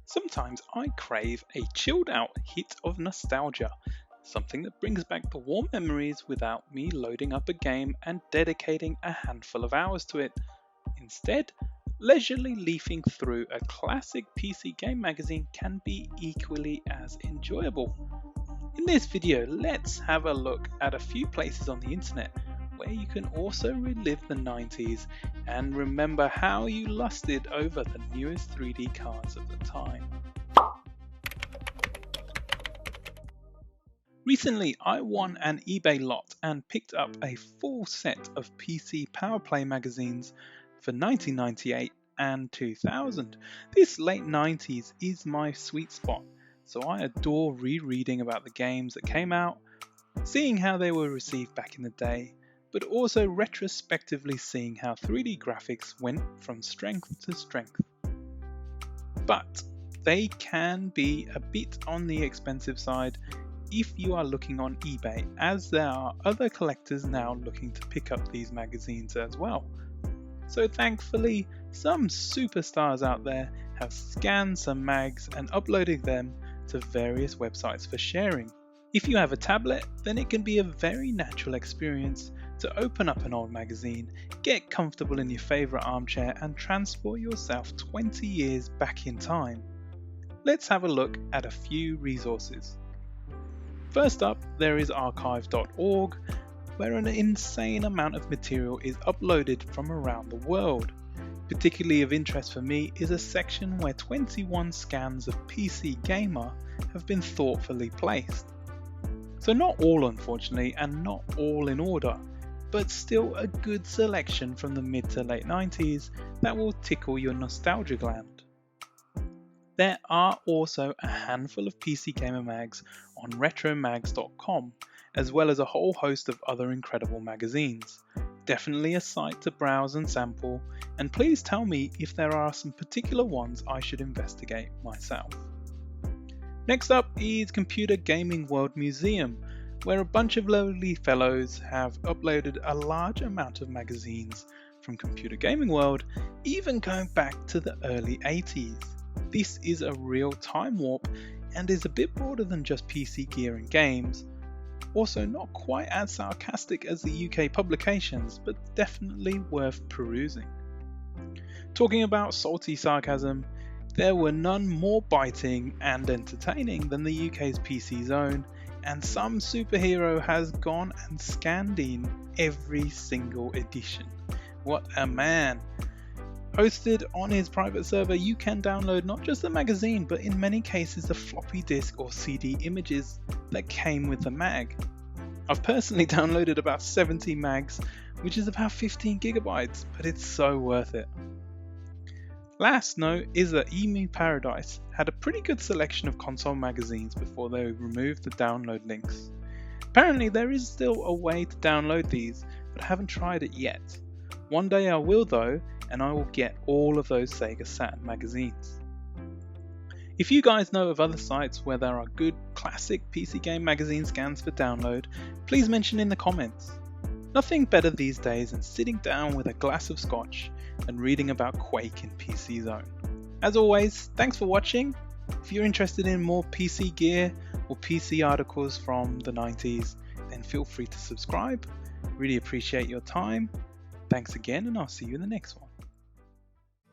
Sometimes I crave a chilled out hit of nostalgia, something that brings back the warm memories without me loading up a game and dedicating a handful of hours to it. Instead, leisurely leafing through a classic PC game magazine can be equally as enjoyable. In this video, let's have a look at a few places on the internet where you can also relive the 90s and remember how you lusted over the newest 3D cards of the time. Recently, I won an eBay lot and picked up a full set of PC Power Play magazines for 1998 and 2000. This late 90s is my sweet spot, so I adore rereading about the games that came out, seeing how they were received back in the day, but also retrospectively seeing how 3D graphics went from strength to strength. But they can be a bit on the expensive side if you are looking on eBay, as there are other collectors now looking to pick up these magazines as well. So thankfully, some superstars out there have scanned some mags and uploaded them to various websites for sharing. If you have a tablet, then it can be a very natural experience to open up an old magazine, get comfortable in your favourite armchair and transport yourself 20 years back in time. Let's have a look at a few resources. First up, there is archive.org, where an insane amount of material is uploaded from around the world. Particularly of interest for me is a section where 21 scans of PC Gamer have been thoughtfully placed. So not all unfortunately, and not all in order, but still a good selection from the mid to late 90s that will tickle your nostalgia gland. There are also a handful of PC Gamer mags on retromags.com, as well as a whole host of other incredible magazines. Definitely a site to browse and sample, and please tell me if there are some particular ones I should investigate myself. Next up is Computer Gaming World Museum, where a bunch of lovely fellows have uploaded a large amount of magazines from Computer Gaming World, even going back to the early 80s. This is a real time warp and is a bit broader than just PC gear and games. Also not quite as sarcastic as the UK publications, but definitely worth perusing. Talking about salty sarcasm, there were none more biting and entertaining than the UK's PC Zone, and some superhero has gone and scanned in every single edition. What a man! Hosted on his private server, you can download not just the magazine, but in many cases the floppy disk or CD images that came with the mag. I've personally downloaded about 70 mags, which is about 15 gigabytes, but it's so worth it. Last note is that Emu Paradise had a pretty good selection of console magazines before they removed the download links. Apparently there is still a way to download these, but I haven't tried it yet. One day I will though, and I will get all of those Sega Saturn magazines. If you guys know of other sites where there are good classic PC game magazine scans for download, please mention in the comments. Nothing better these days than sitting down with a glass of scotch and reading about Quake in PC Zone. As always, thanks for watching. If you're interested in more PC gear or PC articles from the 90s, then feel free to subscribe. Really appreciate your time. Thanks again, and I'll see you in the next one.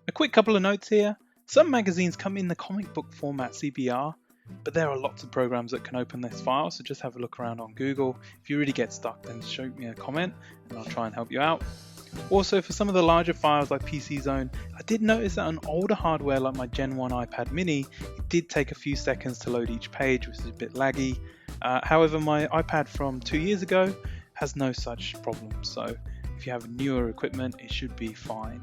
A quick couple of notes here. Some magazines come in the comic book format CBR, but there are lots of programs that can open this file, so just have a look around on Google. If you really get stuck, then shoot me a comment and I'll try and help you out. Also, for some of the larger files like PC Zone, I did notice that on older hardware like my Gen 1 iPad mini, it did take a few seconds to load each page, which is a bit laggy. However, my iPad from 2 years ago has no such problem, so if you have newer equipment, it should be fine.